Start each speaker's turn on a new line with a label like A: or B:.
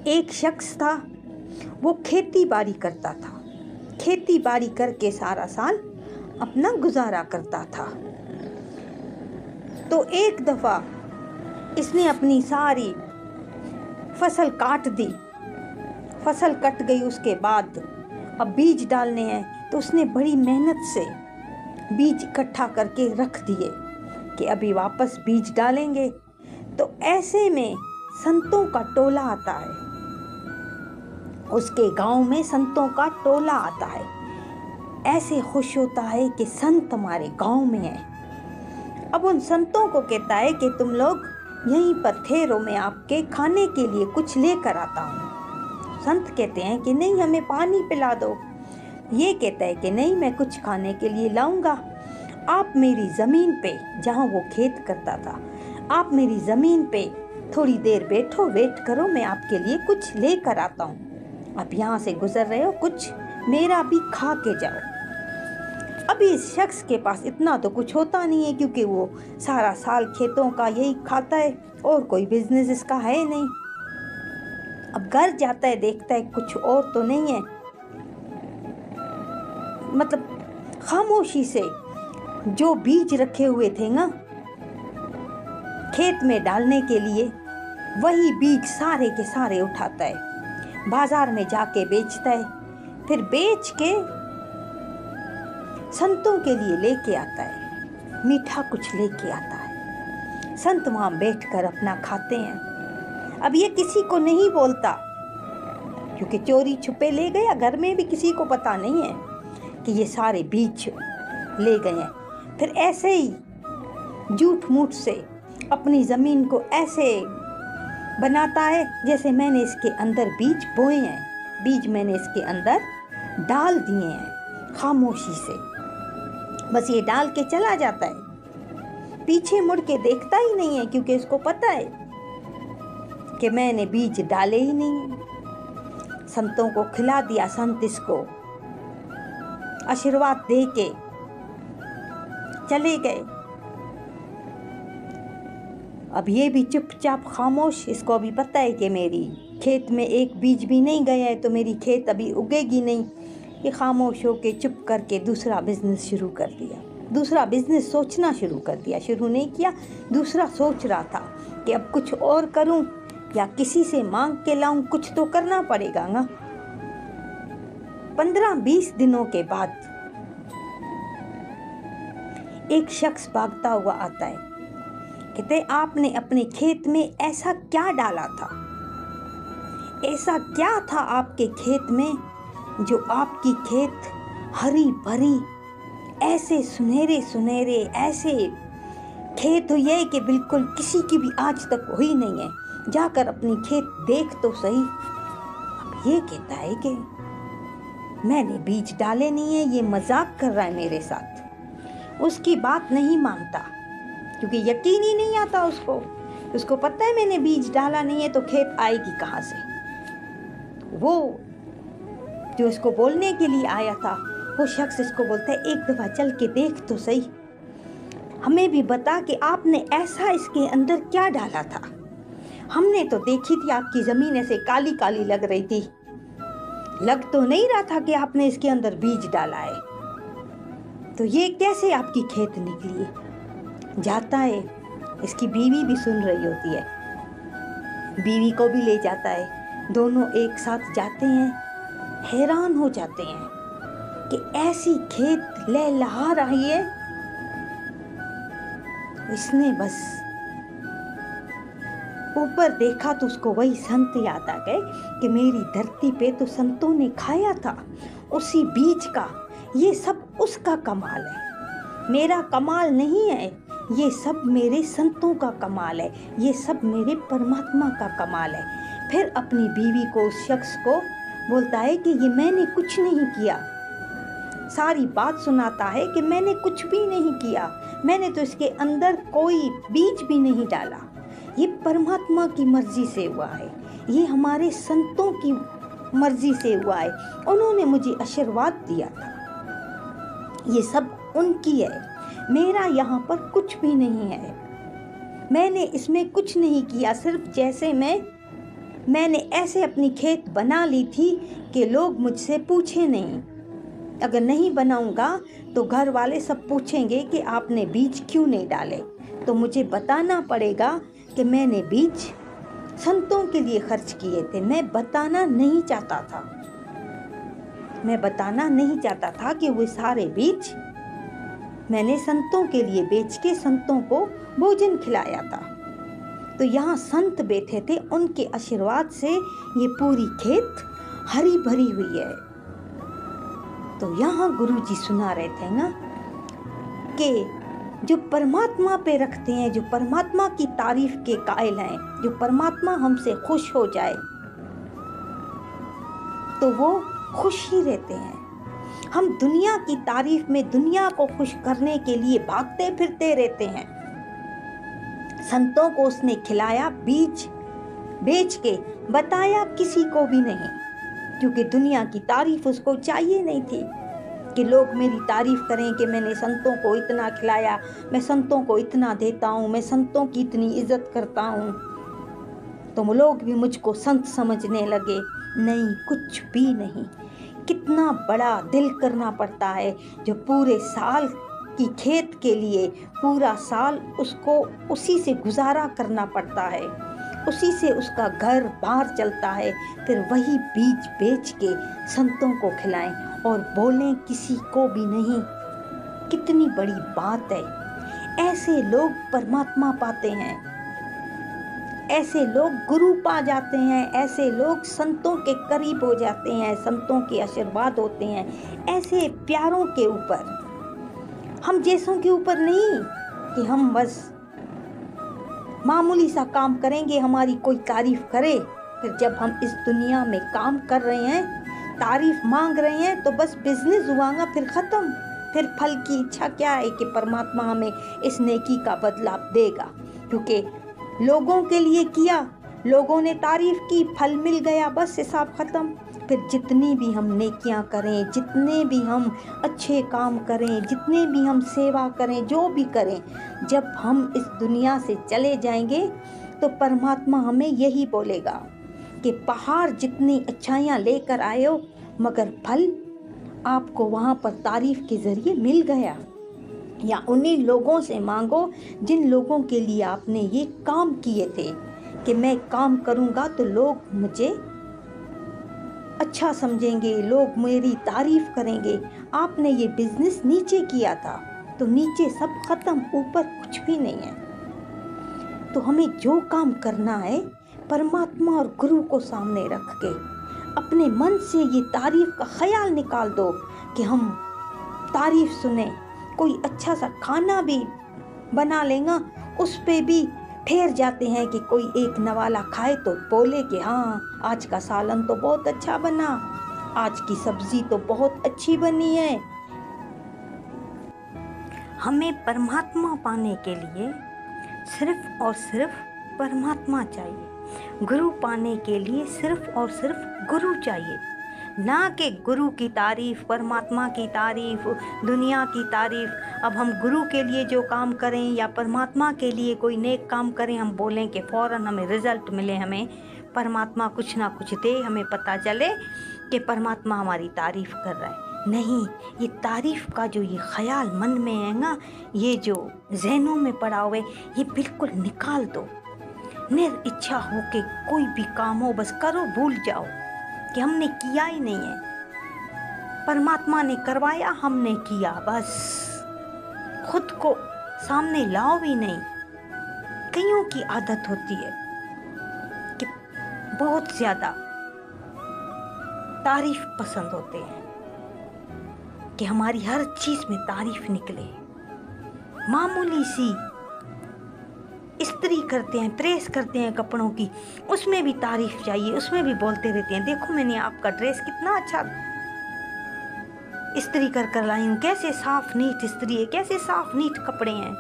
A: एक शख्स था, वो खेती बाड़ी करता था। खेती बाड़ी करके सारा साल अपना गुजारा करता था। तो एक दफ़ा इसने अपनी सारी फसल काट दी। फसल कट गई, उसके बाद अब बीज डालने हैं, तो उसने बड़ी मेहनत से बीज इकट्ठा करके रख दिए कि अभी वापस बीज डालेंगे। तो ऐसे में संतों का टोला आता है, उसके गांव में संतों का टोला आता है। ऐसे खुश होता है कि संत हमारे गांव में है। अब उन संतों को कहता है कि तुम लोग यहीं पर ठहरो, मैं आपके खाने के लिए कुछ लेकर आता हूँ। संत कहते हैं कि नहीं, हमें पानी पिला दो। ये कहता है कि नहीं, मैं कुछ खाने के लिए लाऊंगा। आप मेरी ज़मीन पे, जहाँ वो खेत करता था, आप मेरी ज़मीन पे थोड़ी देर बैठो, वेट करो, मैं आपके लिए कुछ लेकर आता हूँ। आप यहाँ से गुजर रहे हो, कुछ मेरा भी खा के जाओ। अभी इस शख्स के पास इतना तो कुछ होता नहीं है, क्योंकि वो सारा साल खेतों का यही खाता है और कोई बिजनेस इसका है नहीं। अब घर जाता है, देखता है कुछ और तो नहीं है, मतलब खामोशी से जो बीज रखे हुए थे ना खेत में डालने के लिए, वही बीज सारे के सारे उठाता है, बाजार में जाके बेचता है। फिर बेच के संतों के लिए लेके आता है, मीठा कुछ लेके आता है। संत वहाँ बैठकर अपना खाते हैं। अब ये किसी को नहीं बोलता, क्योंकि चोरी छुपे ले गया, घर में भी किसी को पता नहीं है कि ये सारे बीज ले गए हैं। फिर ऐसे ही झूठ मूठ से अपनी ज़मीन को ऐसे बनाता है जैसे मैंने इसके अंदर बीज बोए हैं, बीज मैंने इसके अंदर डाल दिए हैं। खामोशी से बस ये डाल के चला जाता है, पीछे मुड़ के देखता ही नहीं है, क्योंकि इसको पता है कि मैंने बीज डाले ही नहीं है। संतों को खिला दिया, संत इसको आशीर्वाद दे के चले गए। अब ये भी चुपचाप खामोश, इसको अभी पता है कि मेरी खेत में एक बीज भी नहीं गया है, तो मेरी खेत अभी उगेगी नहीं। ये खामोश होके चुप करके दूसरा बिजनेस शुरू कर दिया। दूसरा बिजनेस सोचना शुरू कर दिया, शुरू नहीं किया, दूसरा सोच रहा था कि अब कुछ और करूं या किसी से मांग के लाऊं, कुछ तो करना पड़ेगा ना। 15-20 दिनों के बाद एक शख्स भागता हुआ आता है, कहते आपने अपने खेत में ऐसा क्या डाला था, ऐसा क्या था आपके खेत में जो आपकी खेत हरी भरी, ऐसे सुनहरे सुनहरे ऐसे खेत हुई है कि बिल्कुल किसी की भी आज तक हुई नहीं है, जाकर अपनी खेत देख तो सही। अब ये कहता है कि मैंने बीज डाले नहीं है, ये मजाक कर रहा है मेरे साथ। उसकी बात नहीं मानता, क्योंकि यकीन ही नहीं आता उसको पता है मैंने बीज डाला नहीं है, तो खेत आएगी कहाँ से। वो जो इसको बोलने के लिए आया था, वो शख्स इसको बोलता है एक दफ़ा चल के देख तो सही, हमें भी बता कि आपने ऐसा इसके अंदर क्या डाला था। हमने तो देखी थी आपकी ज़मीन ऐसे काली काली लग रही थी, लग तो नहीं रहा था कि आपने इसके अंदर बीज डाला है, तो ये कैसे आपकी खेत निकली। जाता है, इसकी बीवी भी सुन रही होती है, बीवी को भी ले जाता है, दोनों एक साथ जाते हैं। हैरान हो जाते हैं कि ऐसी खेत लहलहा रही है। इसने बस ऊपर देखा तो उसको वही संत याद आ गए कि मेरी धरती पे तो संतों ने खाया था उसी बीज का, ये सब उसका कमाल है, मेरा कमाल नहीं है, ये सब मेरे संतों का कमाल है, ये सब मेरे परमात्मा का कमाल है। फिर अपनी बीवी को, उस शख्स को बोलता है कि ये मैंने कुछ नहीं किया, सारी बात सुनाता है कि मैंने कुछ भी नहीं किया, मैंने तो इसके अंदर कोई बीज भी नहीं डाला, ये परमात्मा की मर्जी से हुआ है, ये हमारे संतों की मर्जी से हुआ है, उन्होंने मुझे आशीर्वाद दिया था, ये सब उनकी है, मेरा यहाँ पर कुछ भी नहीं है, मैंने इसमें कुछ नहीं किया, सिर्फ जैसे मैं मैंने ऐसे अपनी खेत बना ली थी कि लोग मुझसे पूछे नहीं। अगर नहीं बनाऊंगा तो घर वाले सब पूछेंगे कि आपने बीज क्यों नहीं डाले। तो मुझे बताना पड़ेगा कि मैंने बीज संतों के लिए खर्च किए थे। मैं बताना नहीं चाहता था कि वो सारे बीज मैंने संतों के लिए बेच के संतों को भोजन खिलाया था। तो यहाँ संत बैठे थे, उनके आशीर्वाद से ये पूरी खेत हरी भरी हुई है। तो यहाँ गुरुजी सुना रहे थे ना कि जो परमात्मा पे रखते हैं, जो परमात्मा की तारीफ के कायल हैं, जो परमात्मा हमसे खुश हो जाए तो वो खुश ही रहते हैं। हम दुनिया की तारीफ में दुनिया को खुश करने के लिए भागते फिरते रहते हैं। संतों को उसने खिलाया, बीज बेच के, बताया किसी को भी नहीं, क्योंकि दुनिया की तारीफ उसको चाहिए नहीं थी कि लोग मेरी तारीफ करें कि मैंने संतों को इतना खिलाया, मैं संतों को इतना देता हूँ, मैं संतों की इतनी इज्जत करता हूँ, तो लोग भी मुझको संत समझने लगे। नहीं, कुछ भी नहीं। कितना बड़ा दिल करना पड़ता है जो पूरे साल की खेत के लिए पूरा साल उसको उसी से गुजारा करना पड़ता है, उसी से उसका घर बाहर चलता है, फिर वही बीज बेच के संतों को खिलाएं और बोलें किसी को भी नहीं। कितनी बड़ी बात है। ऐसे लोग परमात्मा पाते हैं, ऐसे लोग गुरु पा जाते हैं, ऐसे लोग संतों के करीब हो जाते हैं, संतों के आशीर्वाद होते हैं। ऐसे प्यारों के ऊपर, हम जैसों के ऊपर नहीं कि हम बस मामूली सा काम करेंगे, हमारी कोई तारीफ करे, फिर जब हम इस दुनिया में काम कर रहे हैं, तारीफ मांग रहे हैं, तो बस बिजनेस हुआगा, फिर ख़त्म। फिर फल की इच्छा क्या है कि परमात्मा हमें इस नेकी का बदला देगा, क्योंकि लोगों के लिए किया, लोगों ने तारीफ की, फल मिल गया, बस हिसाब ख़त्म। फिर जितनी भी हम नेकियां करें, जितने भी हम अच्छे काम करें, जितने भी हम सेवा करें, जो भी करें, जब हम इस दुनिया से चले जाएंगे तो परमात्मा हमें यही बोलेगा कि पहाड़ जितनी अच्छाइयाँ लेकर आए हो, मगर फल आपको वहाँ पर तारीफ के ज़रिए मिल गया। या उन्हीं लोगों से मांगो जिन लोगों के लिए आपने ये काम किए थे कि मैं काम करूँगा तो लोग मुझे अच्छा समझेंगे, लोग मेरी तारीफ करेंगे। आपने ये बिजनेस नीचे किया था तो नीचे सब खत्म, ऊपर कुछ भी नहीं है। तो हमें जो काम करना है परमात्मा और गुरु को सामने रख के अपने मन से ये तारीफ का ख्याल निकाल दो कि हम तारीफ सुने। कोई अच्छा सा खाना भी बना लेगा, उस पे भी ठहर जाते हैं कि कोई एक नवाला खाए तो बोले कि हाँ, आज का सालन तो बहुत अच्छा बना, आज की सब्जी तो बहुत अच्छी बनी है। हमें परमात्मा पाने के लिए सिर्फ और सिर्फ परमात्मा चाहिए। गुरु पाने के लिए सिर्फ और सिर्फ गुरु चाहिए, ना कि गुरु की तारीफ, परमात्मा की तारीफ, दुनिया की तारीफ। अब हम गुरु के लिए जो काम करें या परमात्मा के लिए कोई नेक काम करें, हम बोलें कि फ़ौरन हमें रिज़ल्ट मिले, हमें परमात्मा कुछ ना कुछ दे, हमें पता चले कि परमात्मा हमारी तारीफ कर रहा है। नहीं, ये तारीफ का जो ये ख्याल मन में है ना, ये जो ज़हनों में पड़ा हुआ है, ये बिल्कुल निकाल दो। निरिच्छा हो के कोई भी काम हो बस करो, भूल जाओ कि हमने किया ही नहीं है, परमात्मा ने करवाया, हमने किया, बस खुद को सामने लाओ भी नहीं। कईयों की आदत होती है कि बहुत ज़्यादा तारीफ पसंद होते हैं, कि हमारी हर चीज़ में तारीफ निकले। मामूली सी इस्त्री करते हैं, प्रेस करते हैं कपड़ों की, उसमें भी तारीफ चाहिए, उसमें भी बोलते रहते हैं, देखो मैंने आपका ड्रेस कितना अच्छा इस्त्री कर लाई हूँ, कैसे साफ नीट इस्त्री है, कैसे साफ नीट कपड़े हैं।